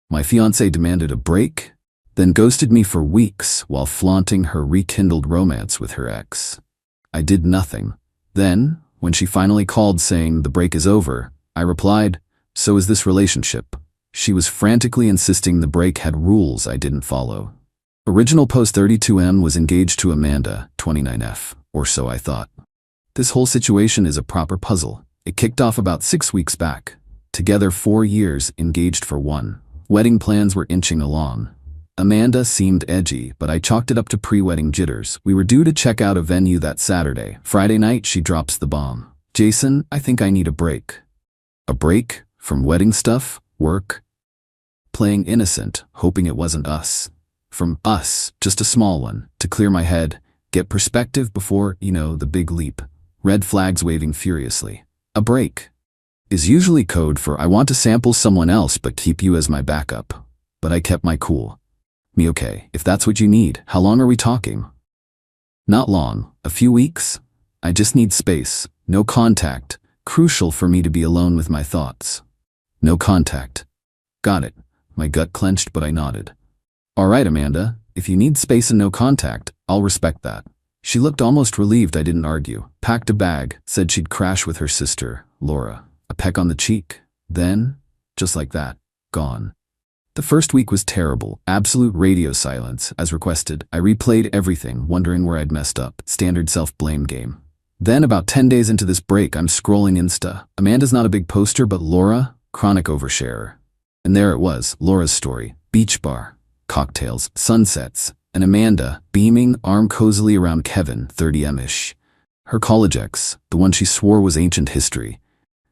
My fiancée demanded a break, then ghosted me for weeks while flaunting her rekindled romance with her ex. I did nothing. Then, when she finally called saying the break is over, I replied, "So is this relationship." She was frantically insisting the break had rules I didn't follow. Original post 32M was engaged to Amanda, 29F, or so I thought. This whole situation is a proper puzzle. It kicked off about 6 weeks back. Together 4 years, engaged for 1. Wedding plans were inching along. Amanda seemed edgy, but I chalked it up to pre-wedding jitters. We were due to check out a venue that Saturday. Friday night, she drops the bomb. "Jason, I think I need a break." A break? From wedding stuff? Work? Playing innocent, hoping it wasn't us. From us, just a small one, to clear my head, get perspective before, the big leap. Red flags waving furiously. A break is usually code for I want to sample someone else but keep you as my backup. But I kept my cool. Me okay, if that's what you need, how long are we talking? Not long, a few weeks. I just need space, no contact, crucial for me to be alone with my thoughts. No contact. Got it. My gut clenched but I nodded. All right, Amanda, if you need space and no contact, I'll respect that. She looked almost relieved I didn't argue, packed a bag, said she'd crash with her sister, Laura. A peck on the cheek. Then, just like that, gone. The first week was terrible, absolute radio silence. As requested, I replayed everything, wondering where I'd messed up. Standard self-blame game. Then, about 10 days into this break, I'm scrolling Insta. Amanda's not a big poster, but Laura, chronic oversharer. And there it was, Laura's story. Beach bar, cocktails, sunsets, and Amanda, beaming, arm cozily around Kevin, 30M-ish. Her college ex, the one she swore was ancient history.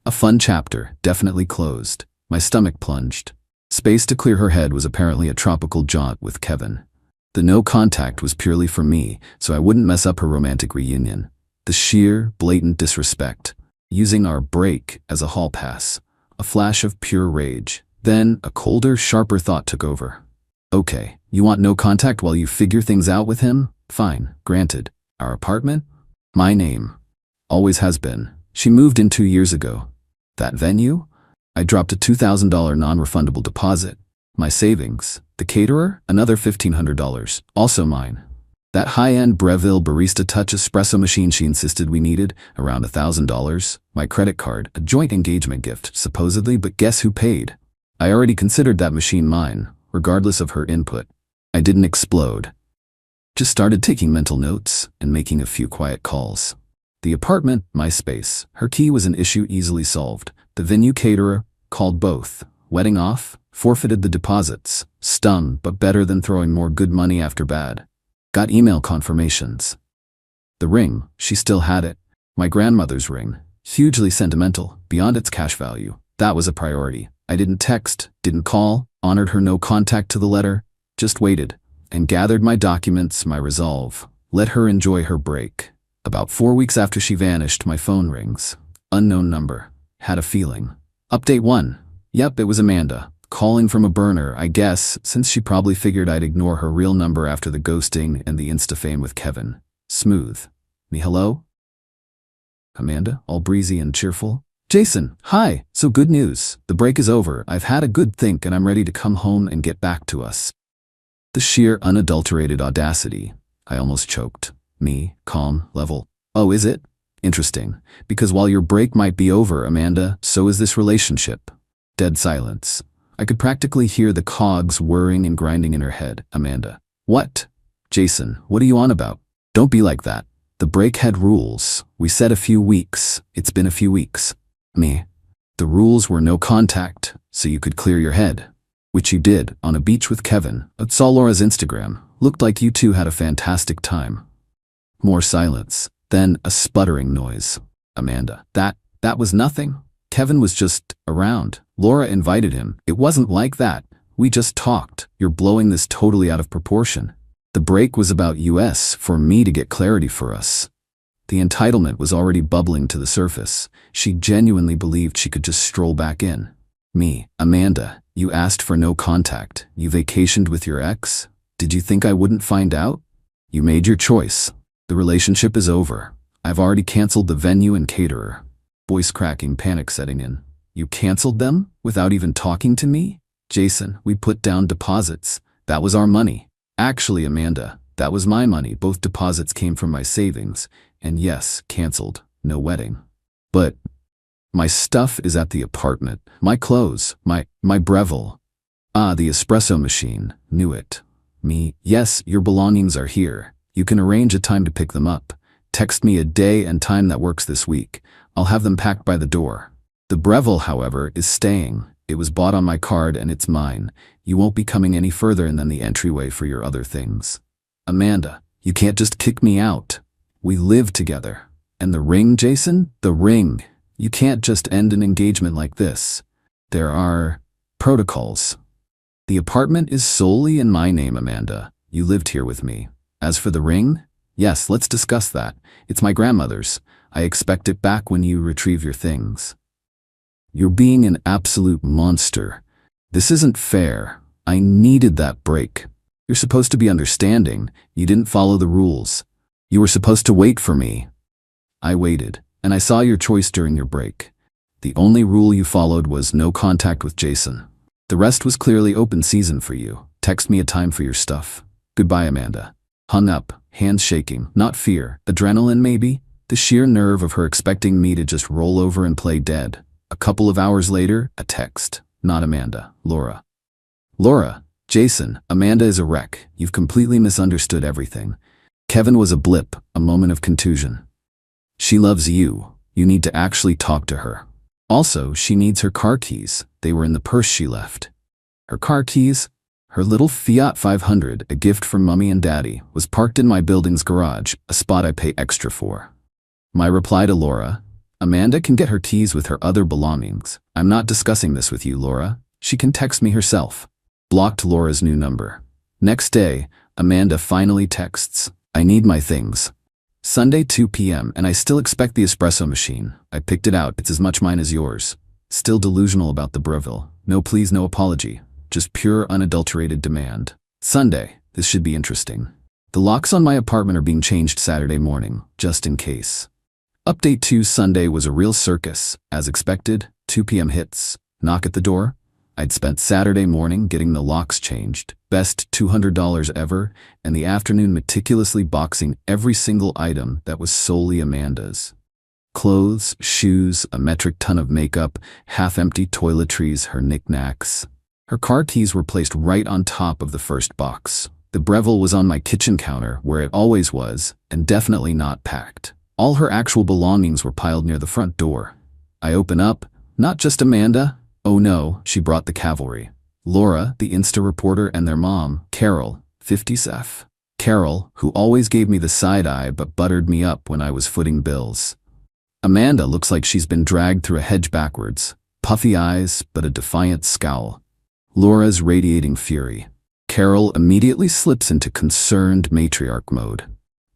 A fun chapter, definitely closed. My stomach plunged. Space to clear her head was apparently a tropical jaunt with Kevin. The no contact was purely for me, so I wouldn't mess up her romantic reunion. The sheer, blatant disrespect. Using our break as a hall pass. A flash of pure rage. Then, a colder, sharper thought took over. Okay, you want no contact while you figure things out with him? Fine, granted. Our apartment? My name. Always has been. She moved in 2 years ago. That venue? I dropped a $2,000 non-refundable deposit. My savings. The caterer? Another $1,500. Also mine. That high-end Breville barista touch espresso machine she insisted we needed? Around $1,000. My credit card. A joint engagement gift, supposedly, but guess who paid? I already considered that machine mine, regardless of her input. I didn't explode. Just started taking mental notes and making a few quiet calls. The apartment, my space. Her key was an issue easily solved. The venue caterer, called both. Wedding off, forfeited the deposits. Stung, but better than throwing more good money after bad. Got email confirmations. The ring, she still had it. My grandmother's ring. Hugely sentimental, beyond its cash value. That was a priority. I didn't text, didn't call, honored her no contact to the letter. Just waited, and gathered my documents, my resolve. Let her enjoy her break. About 4 weeks after she vanished, my phone rings. Unknown number. Had a feeling. Update 1. Yep, it was Amanda. Calling from a burner, I guess, since she probably figured I'd ignore her real number after the ghosting and the Insta-fame with Kevin. Smooth. Me hello? Amanda, all breezy and cheerful. Jason, hi. So good news. The break is over. I've had a good think and I'm ready to come home and get back to us. The sheer unadulterated audacity. I almost choked. Me, calm, level. Oh, is it? Interesting. Because while your break might be over, Amanda, so is this relationship. Dead silence. I could practically hear the cogs whirring and grinding in her head. Amanda. What? Jason, what are you on about? Don't be like that. The break had rules. We said a few weeks. It's been a few weeks. Me. The rules were no contact, so you could clear your head. Which you did, on a beach with Kevin. I saw Laura's Instagram. Looked like you two had a fantastic time. More silence. Then a sputtering noise. Amanda. That was nothing. Kevin was just around. Laura invited him. It wasn't like that. We just talked. You're blowing this totally out of proportion. The break was about us, for me to get clarity for us. The entitlement was already bubbling to the surface. She genuinely believed she could just stroll back in. Me. Amanda, you asked for no contact. You vacationed with your ex? Did you think I wouldn't find out? You made your choice. The relationship is over. I've already canceled the venue and caterer. Voice cracking, panic setting in. You canceled them? Without even talking to me? Jason, we put down deposits. That was our money. Actually, Amanda, that was my money. Both deposits came from my savings. And yes, canceled. No wedding. But my stuff is at the apartment. My clothes, my Breville. Ah, the espresso machine. Knew it. Me, yes, your belongings are here. You can arrange a time to pick them up. Text me a day and time that works this week. I'll have them packed by the door. The Breville, however, is staying. It was bought on my card and it's mine. You won't be coming any further than the entryway for your other things. Amanda, you can't just kick me out. We live together. And the ring, Jason? The ring. You can't just end an engagement like this. There are protocols. The apartment is solely in my name, Amanda. You lived here with me. As for the ring, yes, let's discuss that. It's my grandmother's. I expect it back when you retrieve your things. You're being an absolute monster. This isn't fair. I needed that break. You're supposed to be understanding. You didn't follow the rules. You were supposed to wait for me. I waited, and I saw your choice during your break. The only rule you followed was no contact with Jason. The rest was clearly open season for you. Text me a time for your stuff. Goodbye, Amanda. Hung up, hands shaking, not fear, adrenaline maybe? The sheer nerve of her expecting me to just roll over and play dead. A couple of hours later, a text. Not Amanda, Laura. Laura, Jason, Amanda is a wreck. You've completely misunderstood everything. Kevin was a blip, a moment of contusion. She loves you. You need to actually talk to her. Also, she needs her car keys. They were in the purse she left. Her car keys? Her little Fiat 500, a gift from Mummy and Daddy, was parked in my building's garage, a spot I pay extra for. My reply to Laura, Amanda can get her keys with her other belongings. I'm not discussing this with you, Laura. She can text me herself. Blocked Laura's new number. Next day, Amanda finally texts, I need my things. Sunday 2 p.m. and I still expect the espresso machine. I picked it out. It's as much mine as yours. Still delusional about the Breville. No please, no apology. Just pure unadulterated demand. Sunday. This should be interesting. The locks on my apartment are being changed Saturday morning, just in case. Update 2 Sunday was a real circus. As expected, 2 p.m. hits. Knock at the door. I'd spent Saturday morning getting the locks changed, best $200 ever, and the afternoon meticulously boxing every single item that was solely Amanda's. Clothes, shoes, a metric ton of makeup, half-empty toiletries, her knickknacks. Her car keys were placed right on top of the first box. The Breville was on my kitchen counter, where it always was, and definitely not packed. All her actual belongings were piled near the front door. I open up, not just Amanda. Oh no, she brought the cavalry. Laura, the Insta reporter, and their mom, Carol, 50s. Carol, who always gave me the side eye but buttered me up when I was footing bills. Amanda looks like she's been dragged through a hedge backwards. Puffy eyes, but a defiant scowl. Laura's radiating fury. Carol immediately slips into concerned matriarch mode.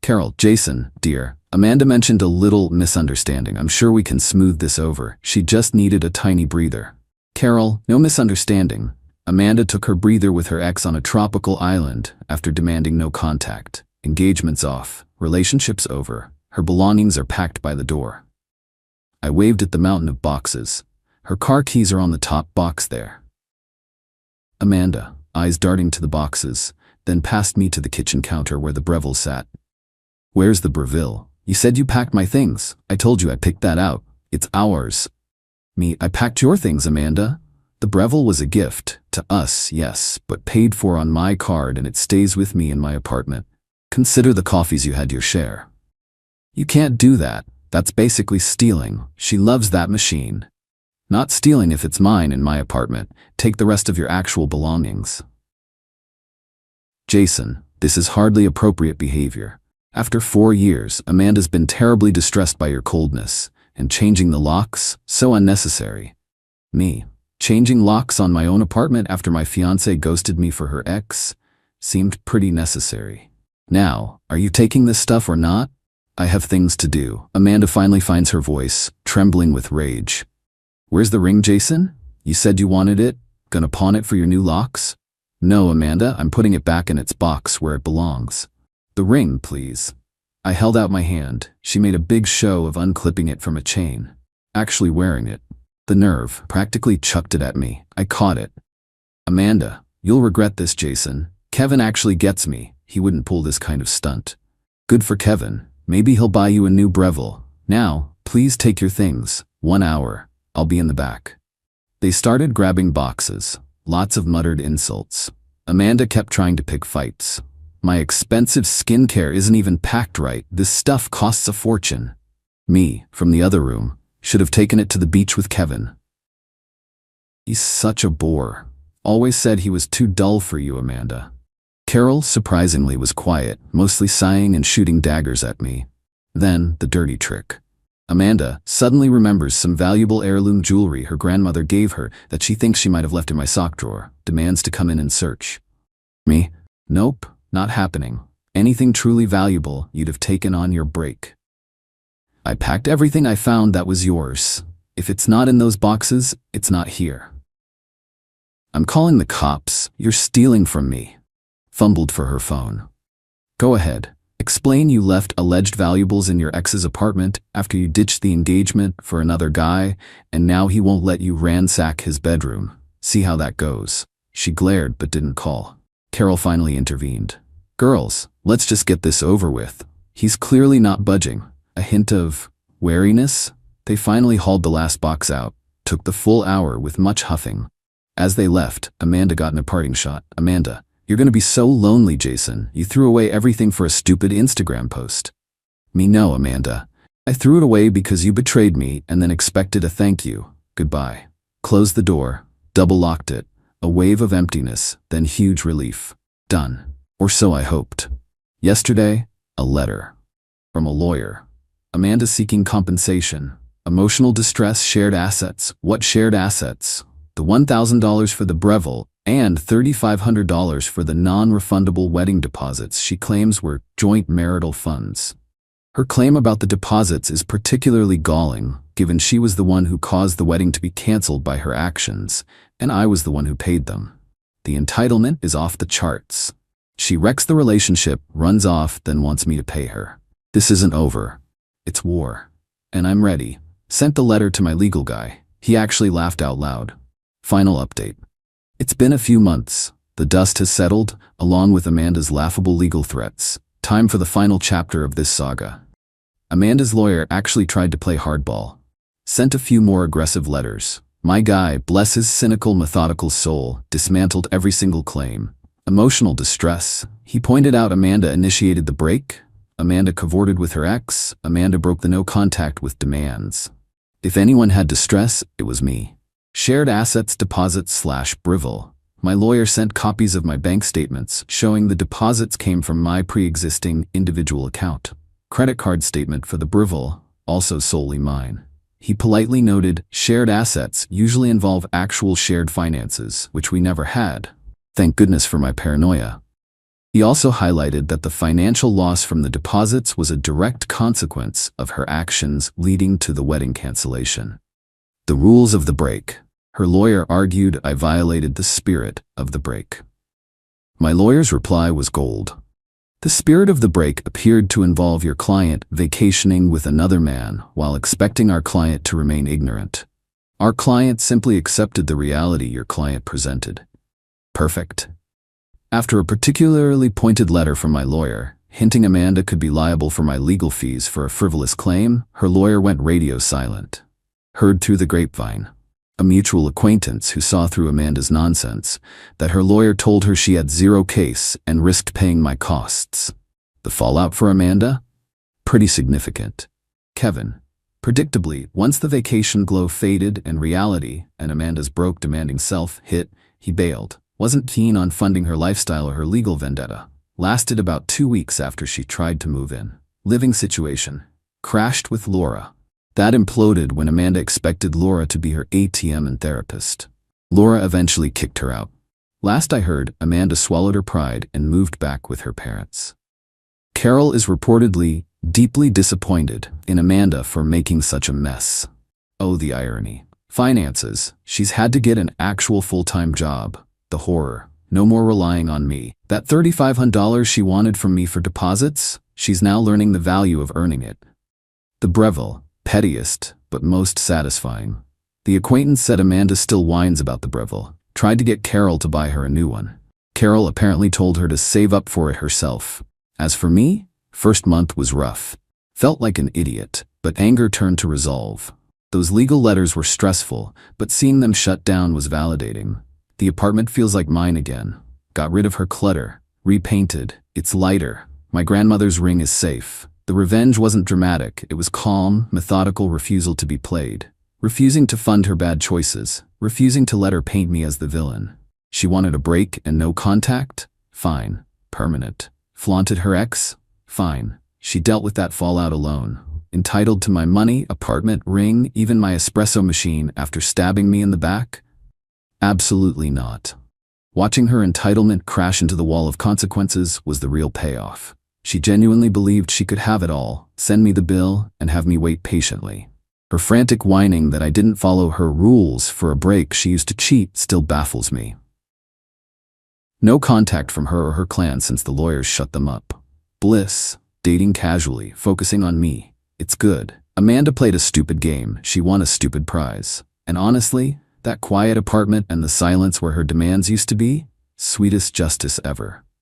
Carol, Jason, dear, Amanda mentioned a little misunderstanding. I'm sure we can smooth this over. She just needed a tiny breather. Carol, no misunderstanding. Amanda took her breather with her ex on a tropical island after demanding no contact. Engagement's off. Relationship's over. Her belongings are packed by the door. I waved at the mountain of boxes. Her car keys are on the top box there. Amanda, eyes darting to the boxes, then passed me to the kitchen counter where the Breville sat. Where's the Breville? You said you packed my things. I told you I picked that out. It's ours. Me, I packed your things, Amanda. The Breville was a gift, to us, yes, but paid for on my card and it stays with me in my apartment. Consider the coffees you had your share. You can't do that. That's basically stealing. She loves that machine. Not stealing if it's mine in my apartment. Take the rest of your actual belongings. Jason, this is hardly appropriate behavior. After 4 years, Amanda's been terribly distressed by your coldness. And changing the locks, so unnecessary. Me, changing locks on my own apartment after my fiancée ghosted me for her ex, seemed pretty necessary. Now, are you taking this stuff or not? I have things to do. Amanda finally finds her voice, trembling with rage. Where's the ring, Jason? You said you wanted it? Gonna pawn it for your new locks? No, Amanda, I'm putting it back in its box where it belongs. The ring, please. I held out my hand. She made a big show of unclipping it from a chain. Actually wearing it. The nerve, practically chucked it at me. I caught it. Amanda, you'll regret this, Jason. Kevin actually gets me. He wouldn't pull this kind of stunt. Good for Kevin. Maybe he'll buy you a new Breville. Now, please take your things. 1 hour. I'll be in the back. They started grabbing boxes. Lots of muttered insults. Amanda kept trying to pick fights. My expensive skincare isn't even packed right. This stuff costs a fortune. Me, from the other room, should have taken it to the beach with Kevin. He's such a bore. Always said he was too dull for you, Amanda. Carol, surprisingly, was quiet, mostly sighing and shooting daggers at me. Then, the dirty trick. Amanda suddenly remembers some valuable heirloom jewelry her grandmother gave her that she thinks she might have left in my sock drawer, demands to come in and search. Me? Nope, not happening. Anything truly valuable you'd have taken on your break. I packed everything I found that was yours. If it's not in those boxes, it's not here. I'm calling the cops. You're stealing from me. Fumbled for her phone. Go ahead. Explain you left alleged valuables in your ex's apartment after you ditched the engagement for another guy, and now he won't let you ransack his bedroom. See how that goes. She glared but didn't call. Carol finally intervened. Girls, let's just get this over with. He's clearly not budging. A hint of wariness? They finally hauled the last box out. Took the full hour with much huffing. As they left, Amanda got in a parting shot. Amanda, you're gonna be so lonely, Jason. You threw away everything for a stupid Instagram post. Me no, Amanda. I threw it away because you betrayed me and then expected a thank you. Goodbye. Closed the door, double-locked it. A wave of emptiness, then huge relief. Done. Or so I hoped. Yesterday, a letter. From a lawyer. Amanda seeking compensation. Emotional distress, shared assets. What shared assets? The $1,000 for the Breville and $3,500 for the non-refundable wedding deposits she claims were joint marital funds. Her claim about the deposits is particularly galling, given she was the one who caused the wedding to be canceled by her actions, and I was the one who paid them. The entitlement is off the charts. She wrecks the relationship, runs off, then wants me to pay her. This isn't over. It's war. And I'm ready. Sent the letter to my legal guy. He actually laughed out loud. Final update. It's been a few months. The dust has settled, along with Amanda's laughable legal threats. Time for the final chapter of this saga. Amanda's lawyer actually tried to play hardball. Sent a few more aggressive letters. My guy, bless his cynical, methodical soul, dismantled every single claim. Emotional distress. He pointed out Amanda initiated the break. Amanda cavorted with her ex. Amanda broke the no contact with demands. If anyone had distress, it was me. Shared assets deposits / Breville. My lawyer sent copies of my bank statements showing the deposits came from my pre-existing individual account. Credit card statement for the Breville, also solely mine. He politely noted, shared assets usually involve actual shared finances, which we never had. Thank goodness for my paranoia. He also highlighted that the financial loss from the deposits was a direct consequence of her actions leading to the wedding cancellation. The rules of the break. Her lawyer argued I violated the spirit of the break. My lawyer's reply was gold. The spirit of the break appeared to involve your client vacationing with another man while expecting our client to remain ignorant. Our client simply accepted the reality your client presented. Perfect. After a particularly pointed letter from my lawyer, hinting Amanda could be liable for my legal fees for a frivolous claim, her lawyer went radio silent. Heard through the grapevine. A mutual acquaintance who saw through Amanda's nonsense, that her lawyer told her she had zero case and risked paying my costs. The fallout for Amanda? Pretty significant. Kevin. Predictably, once the vacation glow faded and reality and Amanda's broke demanding self hit, he bailed. Wasn't keen on funding her lifestyle or her legal vendetta. Lasted about 2 weeks after she tried to move in. Living situation. Crashed with Laura. That imploded when Amanda expected Laura to be her ATM and therapist. Laura eventually kicked her out. Last I heard, Amanda swallowed her pride and moved back with her parents. Carol is reportedly deeply disappointed in Amanda for making such a mess. Oh, the irony. Finances. She's had to get an actual full-time job. The horror. No more relying on me. That $3,500 she wanted from me for deposits, she's now learning the value of earning it. The Breville. Pettiest, but most satisfying. The acquaintance said Amanda still whines about the Breville. Tried to get Carol to buy her a new one. Carol apparently told her to save up for it herself. As for me, first month was rough. Felt like an idiot, but anger turned to resolve. Those legal letters were stressful, but seeing them shut down was validating. The apartment feels like mine again. Got rid of her clutter. Repainted. It's lighter. My grandmother's ring is safe. The revenge wasn't dramatic. It was calm, methodical refusal to be played. Refusing to fund her bad choices. Refusing to let her paint me as the villain. She wanted a break and no contact? Fine. Permanent. Flaunted her ex? Fine. She dealt with that fallout alone. Entitled to my money, apartment, ring, even my espresso machine after stabbing me in the back? Absolutely not. Watching her entitlement crash into the wall of consequences was the real payoff. She genuinely believed she could have it all, send me the bill, and have me wait patiently. Her frantic whining that I didn't follow her rules for a break she used to cheat still baffles me. No contact from her or her clan since the lawyers shut them up. Bliss, dating casually, focusing on me. It's good. Amanda played a stupid game. She won a stupid prize. And honestly, that quiet apartment and the silence where her demands used to be, sweetest justice ever.